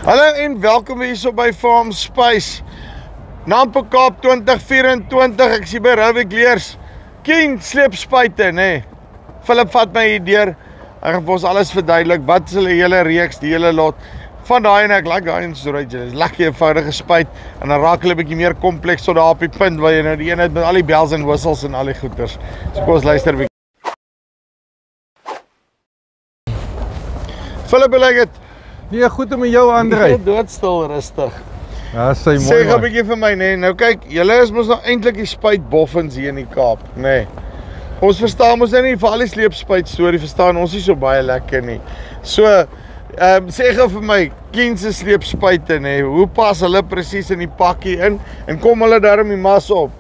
Hallo en welkom hier so by Farm Spice. Nampo Kaap 2024, ek sien by Rubik Leers. King sleepspuite, nee. Philip vat my hier deur. Hy gaan ons alles verduidelik. Wat is hulle hele reeks, die hele lot. Van daai en ek like daai en so right, jy. Dis lekker eenvoudige spuit en dan raak hulle 'n bietjie meer kompleks tot daar op die punt waar jy nou die een het met al die bells en whistles en al die goeters. So kom ons luister 'n bietjie. Philip, like het Nee, goed om met jou, André. Jy doodstil rustig. Ja, sy mooi. Sê gou 'n bietjie vir my, nee. Nou kyk, julle is mos nou eintlik die spuitboffins hier in die Kaap, nee. Ons verstaan mos nie vir al die sleepspuit storie verstaan ons nie so baie lekker nie. So, sê gou vir my, King se sleepspuite, nee. Hoe pas hulle presies in die pakkie in en kom hulle darm die mas op?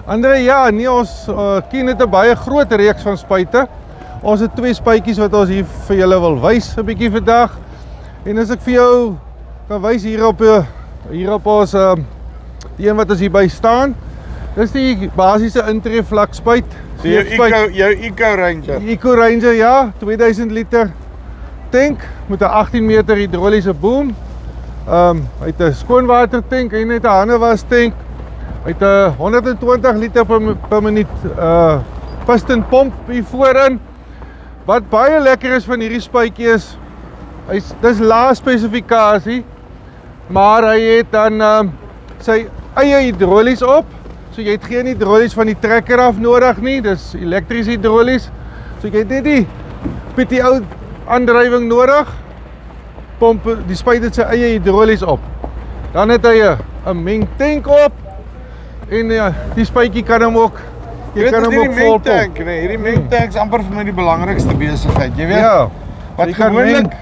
André, ja, nee, ons King het 'n baie groot reeks van spuite. Ons het 2 spuitjies wat ons hier vir julle wil wys 'n bietjie vandag. En as ek vir jou kan wys hier op ons die een wat ons hierby staan. Dis die basiese intree vlak spuit. Jou Eco Ranger. Eco Ranger, ja, 2000 liter tank met 'n 18 meter hidroliese boom. Hy het 'n skoonwater tank en net 'n handewas tank. Hy het 'n 120 liter per minuut piston pomp hier voorin. Wat baie lekker is van hierdie spuitjie is dis lae spesifikasie, maar hy het dan sy eie hidrolies op. So jy het geen hidrolies van die trekker af nodig nie, dis elektries hidrolies. So jy het net die PTO aandrywing nodig. Pomp die spuit het sy eie hidrolies op. Dan het hy 'n meng tank op en die spuitjie kan hom ook kan hom ook vol pomp. Nee, hierdie meng tank is amper vir my die belangrikste besigheid, jy weet. Ja. Wat gewoonlik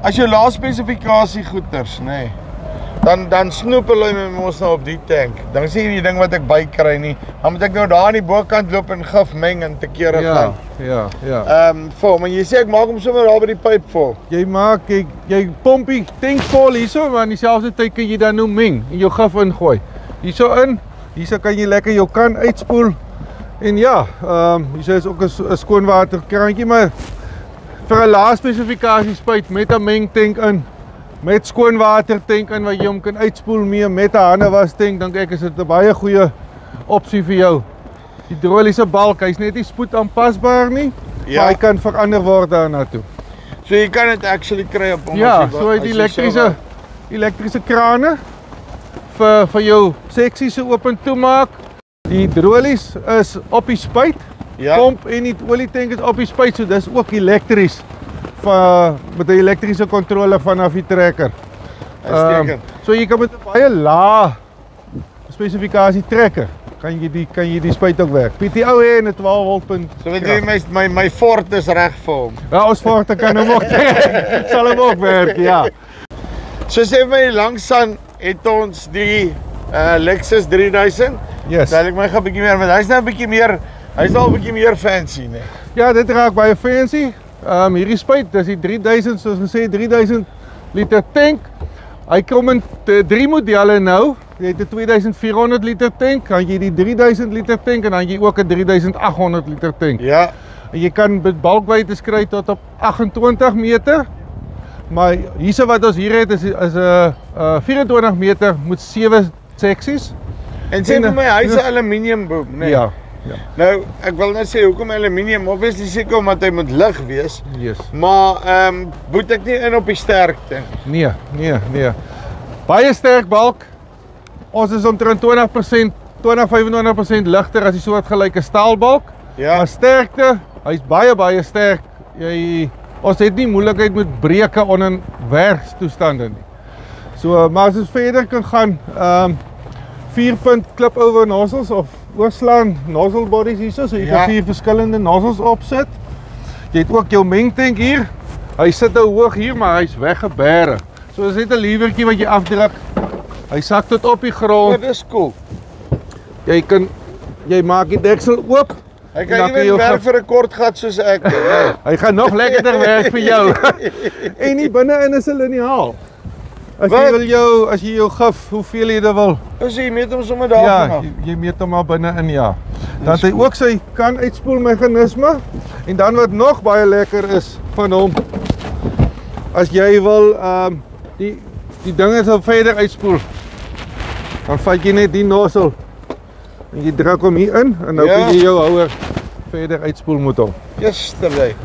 as jy lae spesifikasie goeders, nee. Dan snoep hulle my mos nou op die tank. Dan is nie die ding wat ek bykry nie. Dan moet ek nou daar aan die bokant loop en gif meng en te kere gaan. Ja. Vol, maar jy sê ek maak hom sommer daar by die pyp vol. Jy pomp die tank vol hierso, maar in dieselfde tyd kan jy dan nou meng en jou gif ingooi. Hierso kan jy lekker jou kan uitspoel. En ja, hierso is ook 'n skoonwaterkraantjie, maar vir 'n lae spesifikasie spuit met 'n mengtank in, met skoonwater tank in wat jy hom kan uitspoel mee met 'n handewas tank, dink ek is dit 'n baie goeie opsie vir jou. Hidroliese balk, hy's net nie spoedaanpasbaar nie, ja, maar hy kan verander word daarna toe. So jy kan dit actually kry op hom. Ja, so hy het elektriese krane vir jou seksie se oop en toe maak. Die hidrolies is op die spuit. Ja. Pomp en die olietank is op die spuit, so dis ook elektries met 'n elektriese kontrole vanaf die trekker. So jy kan met 'n baie lae spesifikasie trekker kan jy die spuit ook werk. PTO en 'n 12 volt punt. So weet jy my Ford is reg vir hom. Ja, ons Ford kan hom ook sal hom ook werk, ja. So sê my langsaan het ons die Lexus 3000. Yes. Stel ek my gaan 'n bietjie meer, want hy's nou 'n bietjie meer hy's al 'n bietjie meer fancy, nee. Ja, dit raak baie fancy. Hierdie spuit, dis die 3000, soos gesê 3000 liter tank. Hy kom in 3 modelle nou. Jy het 'n 2400 liter tank, dan jy die 3000 liter tank en dan jy ook 'n 3800 liter tank. Ja. En jy kan balkwytes kry tot op 28 meter. Maar hierse wat ons hier het is 'n 24 meter met 7 seksies. En sê vir my, hy's 'n aluminium boom, nee. Ja. Nou, ek wil net sê hoekom aluminium, obviously seker omdat hy moet lig wees. Yes. Maar boet ek nie in op die sterkte. Nee. Baie sterk balk. Ons is omtrent 20-25% ligter as die soortgelyke staalbalk. Ja. Maar sterkte, hy's baie sterk. Ons het nie moeilikheid met breuke onder werkstoestande nie. So, maar as ons verder kan gaan, 4-punt clip over nozzles of oorslaan nozzle bodies hierso, so jy kan 4 verskillende nozzles opsit. Jy het ook jou mengtank hier. Hy sit nou hoog hier, maar hy's weggebêre. So as net 'n liewertjie wat jy afdruk. Hy sak tot op die grond. Dit is cool. Jy maak die deksel oop. Hy kan nie meer werk vir 'n kort gat soos ek nie. Hy gaan nog lekkerder werk vir jou. En hier binne-in is 'n liniaal. As jy jou gif, hoeveel jy dit wil. Dus jy meet hom sommer daar vanaf. Ja, jy meet hom maar binne-in, ja. Dan het hy ook sy kan uitspoel meganisme. En dan wat nog baie lekker is van hom, as jy wil die ding is al verder uitspoel. Dan vat jy net die nozzle en jy druk hom hier in en nou kan jy jou houer verder uitspoel met hom. Yesterday.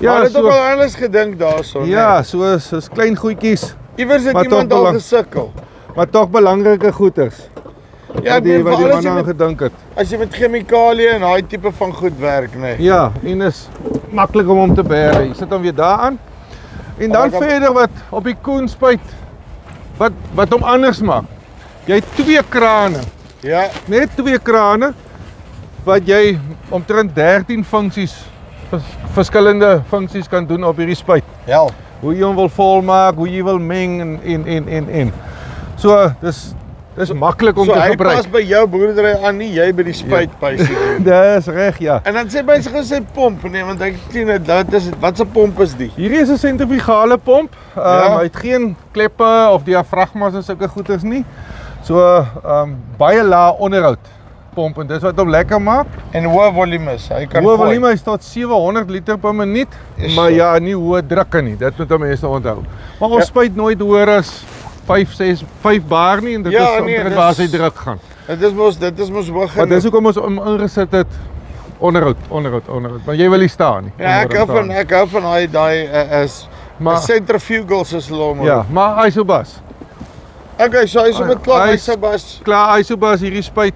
Ja, Maar dit so, ook al anders gedink daarso. ja, soos klein goedjies, Iewers het maar iemand toch al belang- gesukkel. maar tog belangrike goeders. Ja, ek wat die bedoel, manne veral as jy aan met, gedink het. as jy met chemikalieë en daai tipe van goed werk, nee. Ja, en is maklik om hom te bære. Jy sit hom weer daaraan. En dan ek kan- verder wat op die koenspuit wat hom anders maak. Jy het 2 krane, Ja, net 2 krane wat jy omtrent 13 funksies, verskillende funksies kan doen op hierdie spuit. ja. Hoe jy hom wil volmaak, hoe jy wil meng en. So, dis maklik om So te hy gebruik. pas by jou boerdery aan, nie jy by die spuitpysie nie. Dis reg, ja. En dan sê mense gesê pomp, nee, want ek sien dit is wat se pomp is die? Hierdie is 'n sentrifugale pomp. Ja. Hy het geen kleppe of diafragmas en sulke goeders nie. So baie lae onderhoud pomp en dis wat hom lekker maak. En hoë volumes, hy kan Hoë gooi. volume is tot 700 liter per minuut, Is maar so. ja, nie hoë drukke nie. Dit moet mense onthou. Maar ons Ja. spuit nooit hoër as 5 bar nie en dit Ja, is nee, omtrent dis- waar sy druk gaan. Dit is mos hoog Maar dis genoeg. hoekom ons hom ingesit het onderhoud. Maar jy wil nie staan nie. Ja, ek hou Onderhoud van daai is Maar centrifugals soos hulle hom. ja, maar Isobas. Okay, so hy's op dit klaar, Hy hy is- se bas Klaar Isobas hierdie spuit.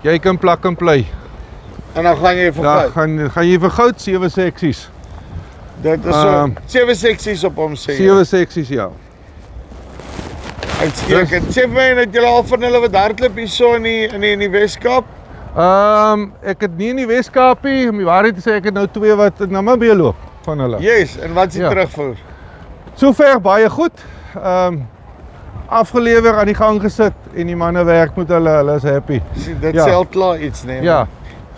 Jy kan plak en play. en dan gaan jy vir Daar goud. gaan jy vir goud 7 seksies. Dit is so 7 seksies op hom sê. 7 seksies ja. Uitstekend. Sê vir my net julle al van hulle wat hardloop hierso in die Weskaap? Ek het nie in die Weskaap nie, om die waarheid te sê ek het nou 2 wat in Namibië loop van hulle. Yes, en wat is die Ja. terugvoer? Sover baie goed. Afgelewer, aan die gang gesit en die manne werk met hulle is happy. Sien, dit Ja. sê al klaar iets, nee. Ja.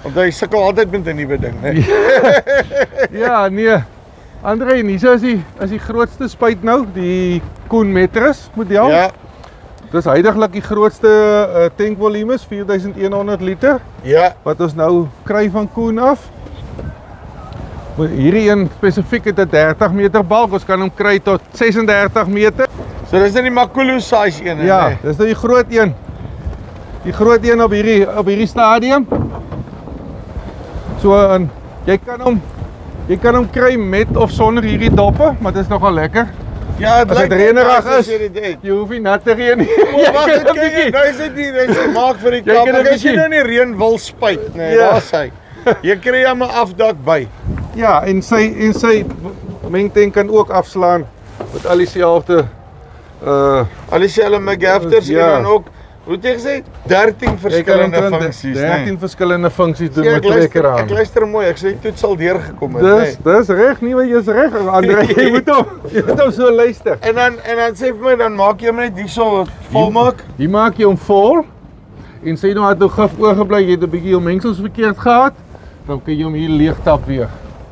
Want hy sukkel altyd met 'n nuwe ding, nee. Ja, nee. Andre, en hier is die grootste spuit nou, die Koen Metris model. Ja. Dis heidaglik die grootste tankvolumes, 4100 liter. Ja. Wat ons nou kry van Koen af. Hierdie een spesifiek het 'n 30 meter balk, ons kan hom kry tot 36 meter. So dis net die Makulu size een, Ja, nee. dis nou die groot een. Die groot een op hierdie stadium. So en jy kan hom kry met of sonder hierdie doppe, maar dit is nogal lekker. Ja, As dit lyk reënerig nice as is, jy dit het. jy hoef nie nat te reën nie. O, wag, dit kyk, nou is dit nie, dis maak vir die Jy kap. kan 'n Ek as jy bietjie- nou nie reën wil spuit, nee, Ja. daar's hy. Jy kry hom 'n afdak by. Ja, en sy mengtank kan ook afslaan met al dieselfde Al dieselfde McGafters Ja. en dan ook, hoe het jy gesê? 13 verskillende funksies, 13 nee. verskillende funksies doen Sien, met 2 kraan. ek luister mooi, ek sê die toets al deurgekom het, nee. Dis reg, nie wat jy's reg, Andre, jy moet hom so luister. En dan sê vir my, dan maak jy hom net hierso volmaak. Hier maak jy hom vol en sê nou het nou gif oorgebly, jy het 'n bietjie jou mengsels verkeerd gehad, dan kan jy hom hier leeg tap weer.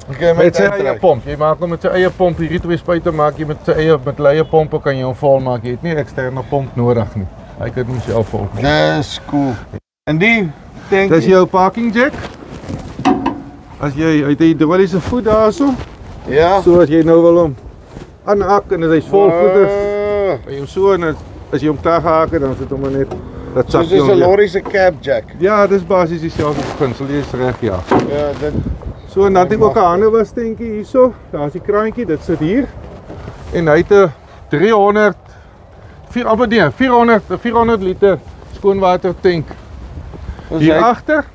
Okay, Met sy eie pomp. Jy maak hom met sy eie pomp. Hierdie 2 spuite maak jy met sy eie leie pompe kan jy hom vol maak. Jy het nie 'n eksterne pomp nodig nie. Hy kan hom self vol maak. Dis cool. En die tank. Dis jou parking jack. As jy uit die hidroliese voet daarso, Ja. so as jy nou wil hom aanhak en as hy's vol voeters, Ah, en jy so en as jy hom klaar gehaak het, dan sit hom maar net dat Soos sakkie is 'n om. lorry se cab jack. Ja, dis basies dieselfde beginsel. Jy is reg, ja. Ja, dit So en dan het ek ook 'n ander wasstenkie hierso. Daar's die kraantjie, dit sit hier. En hy het 'n 400 liter skoonwater tank hier agter.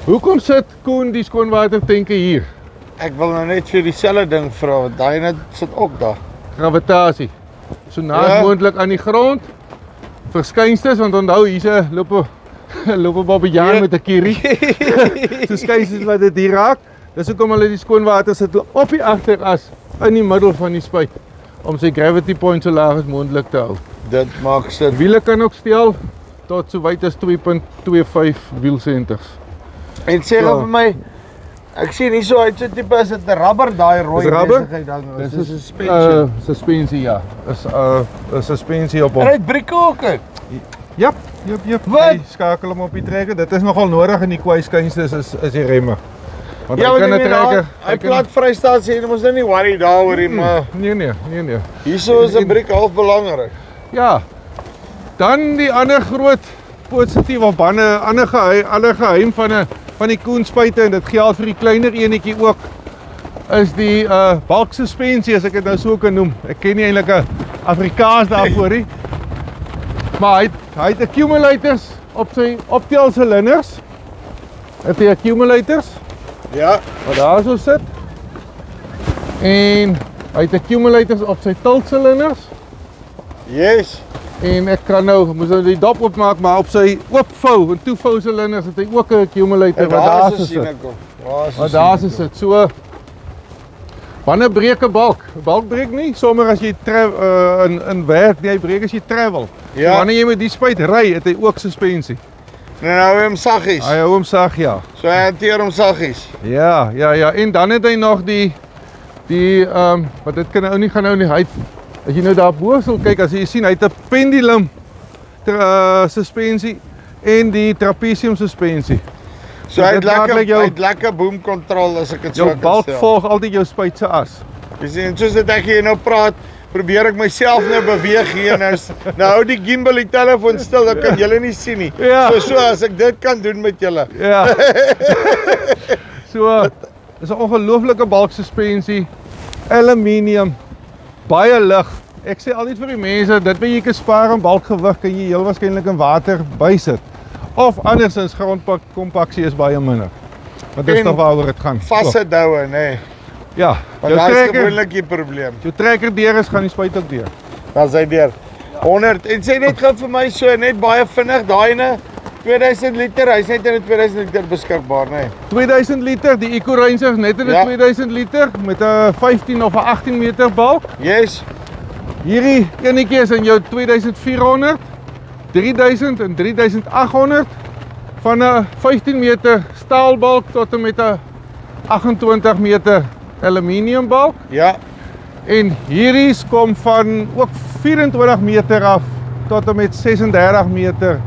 Hoekom sit Koen die skoonwater tanke hier? Ek wil nou net vir dieselfde ding vra, want daai net sit ook daar. Gravitasie. So naas Ja. moontlik aan die grond. Verskynstes, want onthou hier's 'n loop 'n babiaan Ja. met 'n kierie. So skynstes wat dit hier raak. Dis hoekom hulle die skoonwater sit op die agteras in die middel van die spuit om sy gravity point so laag as moontlik te hou. Dit maak sin. Wiele kan ook stel tot so wyd as 2.25 wielsenters. En sê gou vir my, ek sien hierso uit so tipe is dit 'n rubber daai rooi Dis rubber? besigheid dan. Dis Dis 'n suspension. Suspensie ja. Is 'n suspensie op hom. En hy het brieke ook. Jap. Wat? Jy skakel hom op die trekker. Dit is nogal nodig in die kwai skynstes is die remme. Want Ja, hy kan want een trekker. hy plat vrystasie en ons nou nie worry daaroor nie, maar Nee. hierso is 'n briek half belangrik. Ja. Dan die ander groot positief of ander geheim van die koenspuite, en dit geld vir die kleiner enetjie ook, is die balk suspensie, as ek dit nou so kan noem. Ek ken nie eintlik 'n Afrikaans daarvoor nie. Maar hy het accumulators op sy optel silinders. Het hy accumulators Ja, wat daar so sit. En hy het accumulators op sy tiltsilinders. yes. En ek kan moes nou die dop oopmaak, maar op sy oopvou en toevou silinders het hy ook 'n accumulator En wat daar so sien sit. ek hom. Waar Wat daar so sit. So wanneer breek 'n balk? 'n Balk breek nie sommer as jy in werk nie, hy breek as jy travel. Ja. So wanneer jy met die spuit ry, het hy ook suspensie. Nou hou hom saggies. Hy hou hom sag, ja. So hy hanteer hom saggies. Ja. En dan het hy nog die wat dit kan nou nie gaan nou nie. Hy as jy nou daar bo sal kyk, as jy sien, hy het 'n pendulum suspensie en die trapezium suspensie. So hy het dit lekker boom control as ek dit so Jou kan balk stel. volg altyd jou spuit se as. Jy sien, soos dit ek hier nou praat, probeer ek myself nou beweeg hier en nou hou die gimbal die telefoon stil, dan kan julle nie sien nie. Ja. So as ek dit kan doen met julle. Ja. So, dis 'n ongelooflike balk suspensie. Aluminium, baie lig. Ek sê altyd vir die mense, dit wat jy kan spaar aan balkgewig, kan jy heel waarskynlik in water bysit. Of andersins grondkompaksie is baie minder. Want dis En nog waaroor dit gaan. Vasse douwe, nê. Ja, Want daai is gewoonlik die probleem. jou trekker deur is, gaan die spuit ook deur. Dan sy deur 100 en sê net gou vir my so net baie vinnig daaiene 2000 liter, hy's net in 'n 2000 liter beskikbaar, nê. 2000 liter, die Eco Ranger is net in 'n Ja. 2000 liter met 'n 15 of 'n 18 meter balk. Yes. Hierdie enetjie is in jou 2400, 3000 en 3800 van 'n 15 meter staalbalk tot en met 'n 28 meter aluminium balk. Ja. En hierdie kom van ook 24 meter af tot en met 36 meter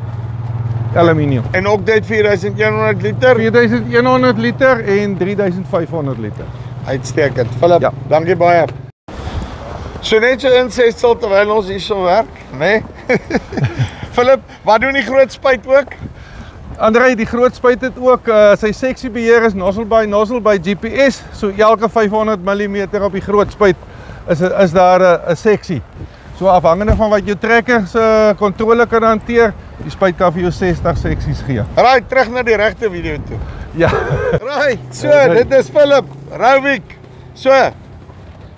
aluminium. En ook dit 4100 liter. 4100 liter en 3500 liter. Uitstekend. Philip, Ja. dankie baie. So net so insetsel terwyl ons hierso werk, nê? Philip, wat doen die groot spuit ook? Andrei, die groot spuit het ook sy seksiebeheer is nozzle by GPS. So elke 500 mm op die groot spuit is daar 'n seksie. So afhangende van wat jou trekker se kontrole kan hanteer, die spuit kan vir jou 60 seksies gee. Right, terug na die regte video toe. Ja. Right, so dit is Philip Rauwik. So,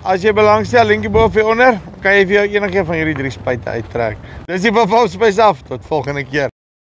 as jy belangstel, linkie bo of hier onder, kan jy vir jou enige van hierdie 3 spuite uittrek. Dis die Bevals Spice af. Tot volgende keer.